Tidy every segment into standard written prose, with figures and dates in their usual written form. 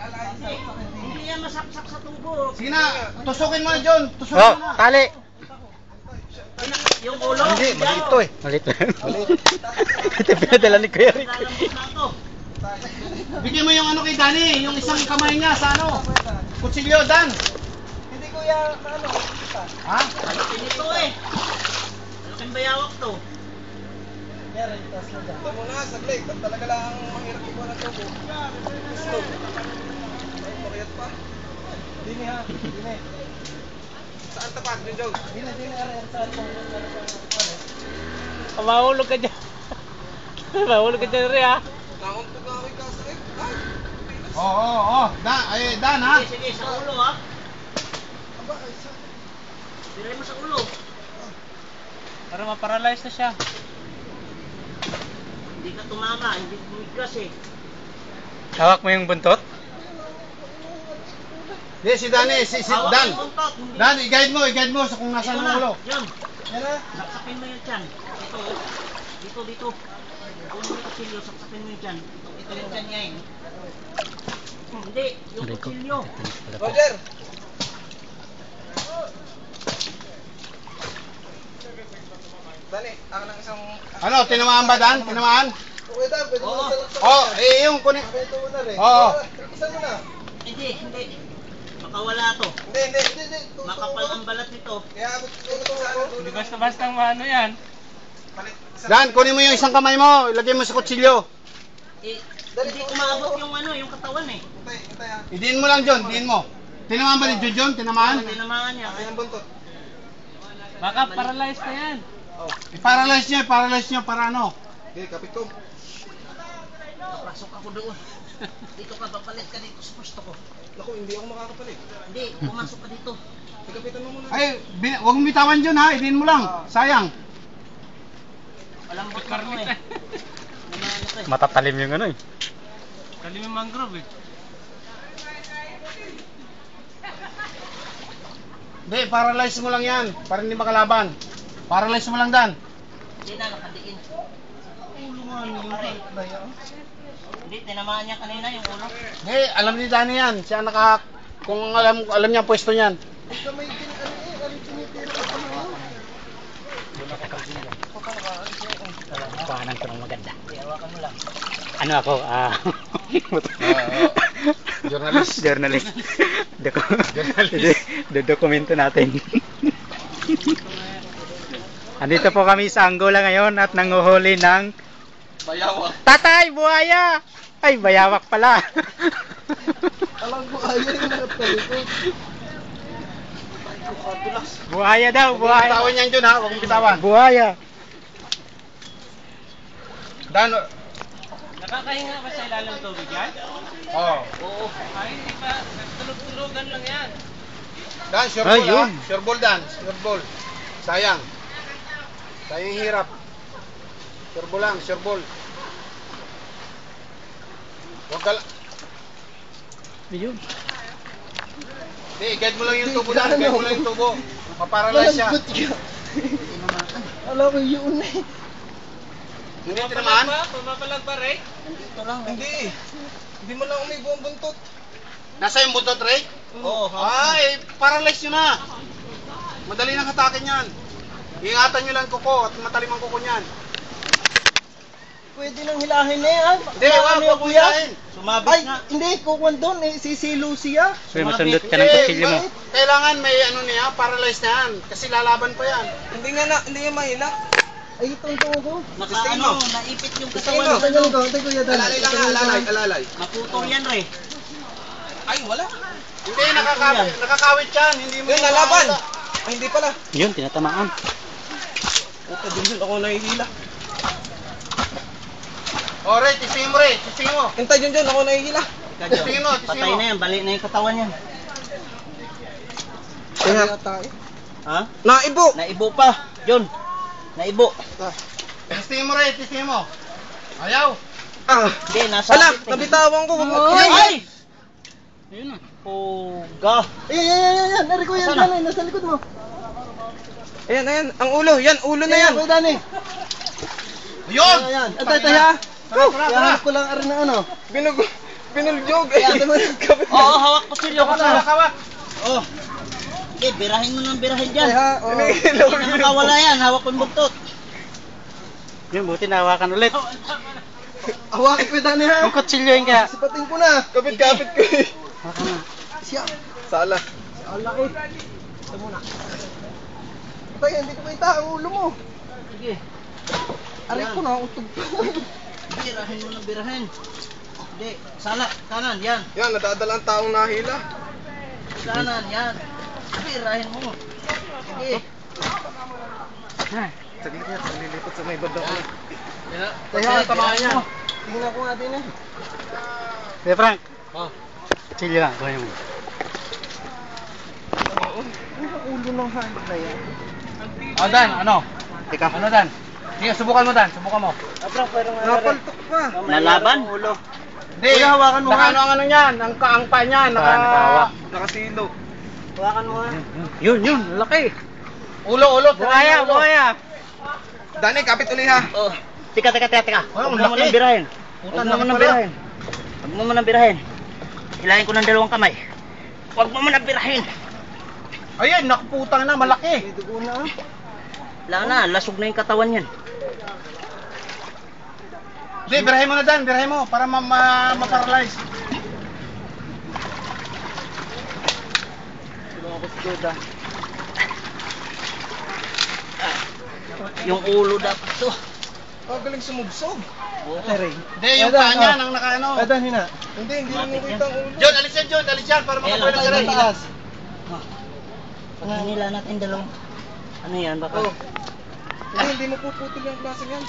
Hindi yan masaksak sa tubo. Sige na, tusukin mo na John. Tusukin Oh, mo na. tali. Yung ulo. Hindi, malito eh. Malito. Ito pinadala ni Kuya Rick. Bigyan mo yung ano kay Danny, yung isang kamay niya sa ano. Kutsilyo, Dan. Hindi kuya, ano? Ha? Malaking ito eh. Malaking bayawak to. Meron, tas na dyan. Ito muna, saglit. Talaga lang ang mahirap ikaw ng tubo. Slow. Ay, makiyat pa. Dini ha, dini. Saan tapat, Jong? Dini, saan po? Mahulog ka dyan. Mahulog ka dyan rin ha. Nauntog nga ako yung kasakit. Ay, Oo. Dan ha. Sige, sa ulo ha. aba, ay, saan? Diray mo sa ulo. Para ma-paralyze na siya. Hindi ka tumama, hindi bumigkas eh. Hawak mo yung buntot? Hindi, si Danny, si Hawak Dan. yung buntot, hindi. Dan, i-guide mo sa kung Ito nasaan na, ang ulo. John. Yan na. Saksakin mo yung tiyan. Ito oh. Dito. Kung may kutsilyo, saksakin mo yung tiyan. Ito yung tiyan niya eh. Hindi, yung kutsilyo. Roger! Dali, ako ng isang... Ano, tinamaan ba Dan? Tinamaan? Okay, Dan, pwede mo Oo. salaksak. Oh, yung kunin. Ito mo na rin. Oo. Isa mo na. Hindi. Makawala to. Hindi. Makapal ang balat nito. Kaya abot ko ito ako. Hindi basta-basta ang ano yan. Palit. Dan, kunin mo yung isang kamay mo. Ilagay mo sa kutsilyo. Eh, hindi umaabot yung ano, yung katawan eh. Hintay ha. Idiin mo lang John, diin mo. Tinamaan ba ni John? Tinamaan? Hindi naman niya. Ayan ang buntot. Baka paralyzed na yan. I-paralyze niya para ano. Okay, kapit ko. Pasok ako doon. Dito ka, papalit ka dito sa pwesto ko. Naku, hindi ako makakapalit. Hindi, pumasok ka dito. Ikapitan mo muna. Ay, huwag mong bitawan John ha. Idiin mo lang. Sayang. Malambot na to eh. Naman ito eh. Matatalim yung ano eh. Talim yung mangrove eh. Hindi, paralyze mo lang yan. Para hindi makalaban. Paralyze mo lang Dan. Hindi na, nakadiin. Ulo nga niyo. Hindi, tinamaan niya kanina yung ulo. Hindi, alam ni Danny yan. Siya kung alam niya ang pwesto niyan. Ito may tinitiro ka pa ngayon. Kuhanan ko ng maganda. Hawakan mo lang. Ano ako? Journalist. Journalist. Dokumento natin. Andito po kami sa Angola ngayon at nanguhuli ng Bayawak. tatay, buhaya! Ay, bayawak pala. Alam ko, ayaw yung natalikod. Buhaya daw, Huwag mong bitawan buhaya. yan John ha. Huwag mong bitawan. Buhaya. Dan, Nakakahinga ba sa ilalim tubig yan? oh. Oo. Ay, hindi pa. Tulog-tulogan lang yan. Dan, sure Ay, ball ha. yun. Sure ball Dan. Sure ball. Sayang. Sayang yung hirap. Sure ball lang, sure ball. Huwag ka lang. Ayun. Hindi, guide mo lang yung tubo Dan. Guide mo lang yung tubo. Maparalyze siya. Alam ko yun eh. Hindi tinamaan? Pumapalag ba, Ray? Ito lang. Hindi. Hindi mo lang umibo ang buntot. Nasa yung buntot, Ray? Oo. Ay, paralyze nyo na. Madali nang hatakin yan. Ingatan nyo lang kuko at matalim ang kuko niyan. Pwede nang hilahin na yan. Hindi, wag mo hilahin. Sumabit Ay, nga. hindi. Kukuhan doon eh. Sisilo siya. So, masundot ka ng kutsilyo mo. Kailangan may ano niya, paralyze na yan. Kasi lalaban pa yan. Hindi nga mahila. Ay, itong ko. Naka ano, naipit yung Tingin katawan. mo. Tingin ko. Tingin ko yan. Alalay lang, alalay. Maputol yan re. Ay, wala. Hindi, nakakawit yan. Hindi mo Yun, nalaban. Ay, hindi pala. Yun, tinatamaan. Ito din ako nahihila. O, Ray, tisingin mo, Ray. Tisingin mo. Hintay dyan, ako nahihila. Tingin mo, tingin Patay mo. na yan, balik na yung katawan yan. Kaya, Ha? naibo. Naibo pa. John. Naibo. Tisingin mo, Ray. Tisingin mo. Ayaw. Ah. Hindi, nasa... Ala, nabitawan ko. Ay! Ayun na. Puga. Ayan. Nari ko yan, Asan na? Danay. Nasa likod mo. Ayan. Ang ulo. Yan, ulo na yan. Kuya Danay. Ayun! Ayan. Atay, ha. Tara. Kaya ko lang arin na ano. pinuljog. Ay, kapit. Oo, hawak ko silyo ko na. Hawak. Oh. Okay, birahin mo ng birahin dyan. Ay, ha, oh. Hindi na makawala yan, hawak ko yung buntot. Yun, buti nahawakan ulit. Hawakin ko dani ha. Ang kutsilyo yun kaya. Sipatin ko na. Kapit-kapit ko eh. Hawakan na. Siya. Sala. Sala eh. Ito muna. Patay, hindi ko kita ang ulo mo. Sige. Aray ko na, utog. Birahin mo ng birahin. Hindi, sala, kanan, yan. Yan, nadadala ang taong nahila. Kanan, yan. Birahin mo. Sige. Saglit yan, saglilipot sa may bandang ulo. Kaya, tamaan niya. Tingnan ko nga din eh. Kuya Frank. Oh. Kutsilyo nga, kuha mo. Ano ang ulo ng hand na yan? Dan, ano? Teka. Ano, Dan? Sige, subukan mo, Dan. Subukan mo. Napaltok pa. Nalaban? Ulo. Hindi, Kuya, hawakan mo nga. ano ang ano niyan? Ang pa niyan, nakahawak. nakasilo. Hawakan mo nga. Yun, laki. Ulo. Buhaya. Dani, kapit uli ha. Oh. Teka. Oh, Huwag mo laki. nang birahin. Putan, Huwag mo laki nang pala. birahin. Huwag mo nang birahin. Hilahin ko ng dalawang kamay. Huwag mo nang birahin. Ayun, nakaputang na, malaki. May dugo na. Wala na, lasog na yung katawan yan. Hindi, birahin mo na, Dan. Birahin mo para ma-paralyze. Tulungan ko si Joda. Yung ulo dapat to. Galing sumugsog. Teray. Hindi, yung paa niya, nang nakaano. Adan, hina. Hindi Matik mo kita ang ulo. John, alis yan, para Ayan, makapalag ka rin. Taas. Pag hinila natin dalawang. Ano yan, baka? Oh. Hindi mo puputol yung klaseng yan.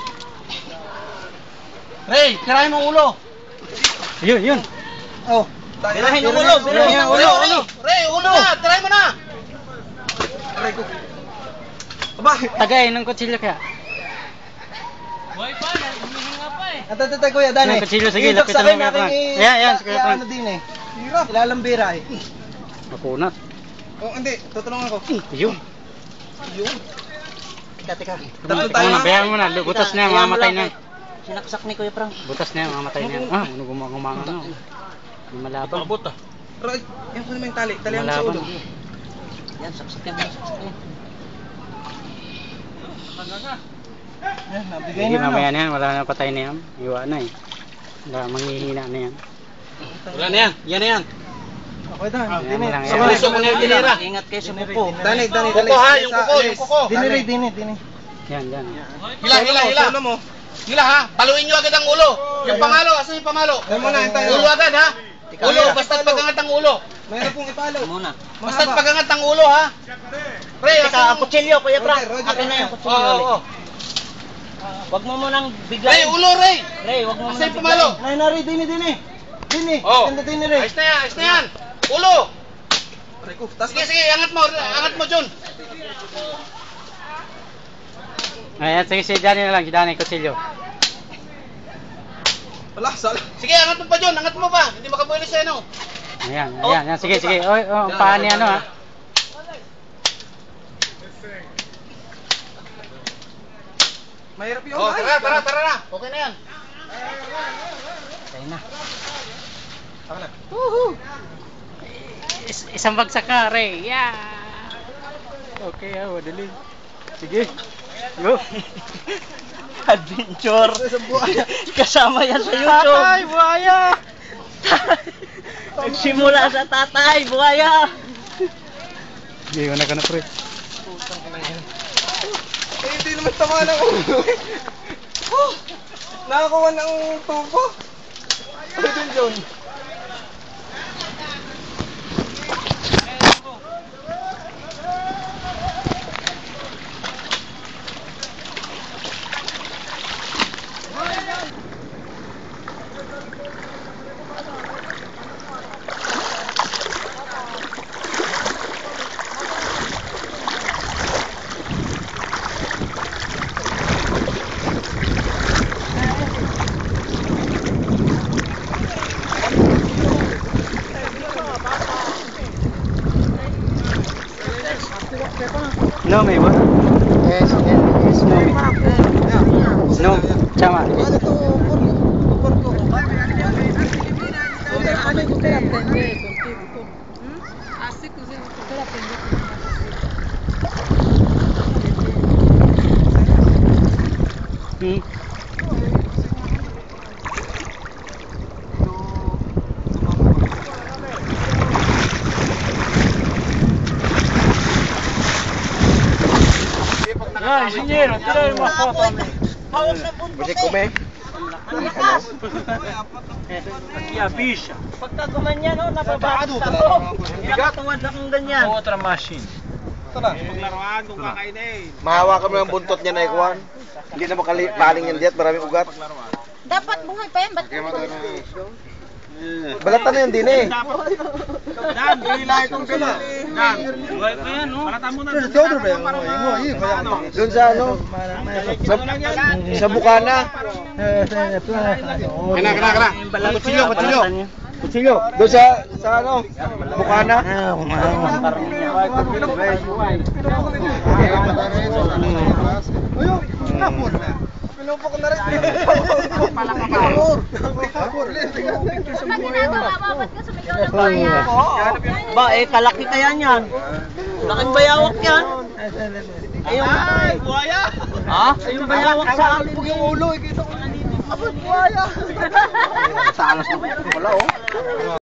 Ray, tirahin mo ang ulo. Yun. Oh. Birahin ang ulo, birahin ang ulo. Ray, ulo na, tirahin mo na. Aray ko. Aba. Tagay ng kutsilyo kaya. Natatay kuya Dani. Yung kutsilyo, sige, Itok lapitan sa akin, mo, Kuya Frank. aking Yan, sige, Kuya Frank. ano din eh. Hirap. Ilalambira eh. Makunat. Oh, hindi, tutulungan ko. Yun. Teka. Tatlo tayo. Bayan mo na. Butas na yan, mamamatay na. Sinaksak ni Kuya Frank. Butas na yan, mamamatay na yan. Gumanga na. Malabang. Right. Yan ko naman yung tali. Talihan mo sa Malaban. ulo. Yan, saksakin mo. Yan, nabigay Hindi na. mamaya na yan, wala na patay na yan. Iwa na eh. Wala, manghihina na yan. Wala na yan, yan na yan. Okay Dan. Yan Dini. lang yan. Sa puso mo na yung tinira. Ingat kayo sa kuko. Dani. Kuko ha, yung kuko, yung kuko. Dini. Yan. Hila. Hila ha, paluin nyo agad ang ulo. Yung pamalo, asan yung pamalo? Yan muna, yung tayo. Ulo agad ha. Ikaw, Ulo, Hila. basta't pagangat ang ulo. Mayroon pong ipalo. Muna. Basta't pagangat ang ulo ha. Ray, Teka, ang kutsilyo, Kuya Frank. Roger. Akin na yung kutsilyo Oo, ulit. oo. Huwag mo munang Ray, biglayin. ulo, Ray. Ray, huwag mo Asan munang yung pamalo? biglayin. Nari, Dini. Dini. Oh. Ganda Dini rin. Ayos na yan. Ulo. Aray ko. Tas Sige, angat mo, John. Ayan, sige, si Danny na lang. Si Danny, kutsilyo. Wala, sala. Sige, angat mo pa, John. Angat mo pa. Hindi makabuelis sa ano. Ayan. Sige. Oy, ang paa niya ano ha. Mahirap yun. Oh, Ay, tara na. Okay na yan. Ayun na. Tama na. Isang bagsak ka, Ray. Yeah. Okay, madali. Sige. Go. Adventure. Isang buhay. Kasama yan sa YouTube. Tatay, buhaya. Nagsimula sa tatay, buhaya. Sige, wala ka na, pre. Eh, hindi naman tama ng ulo. Oh, nakakuha ng tubo. Ano din, John? No, may what? Yes, no. No, chama. Ano to? Porko. Ano gusto la prende contigo? Así così gusto la prende Ah, engineiro, tira aí uma foto também. Você come? Aqui a bicha. Pagka gumanyan, oh, nababato ako. Nakatuwad akong ganyan. Outra machine. Ito na. Paglaruan kung kakainin. Mahawakan mo yung buntot niya na ikuan. Hindi na makaling yan diyan, maraming ugat. Dapat buhay pa yan, ba't Balatan na yun din eh. Dan, bila itong bila. Dan, Buhay pa yan, no? balatan mo na. Doon sa ano? Sa Bukana. Kana. Kutsilyo. Kutsilyo. Doon sa ano? Bukana. Pinupok na rin. Pag ginagawa, babat ka sumigaw ng bayan. Ba, kalaki kaya niyan. Laking bayawak yan. Ay, buhaya. Ha? Yung bayawak sa akin. Yung ulo, ikita ko. Abot buhaya. Sa alas na. Wala oh.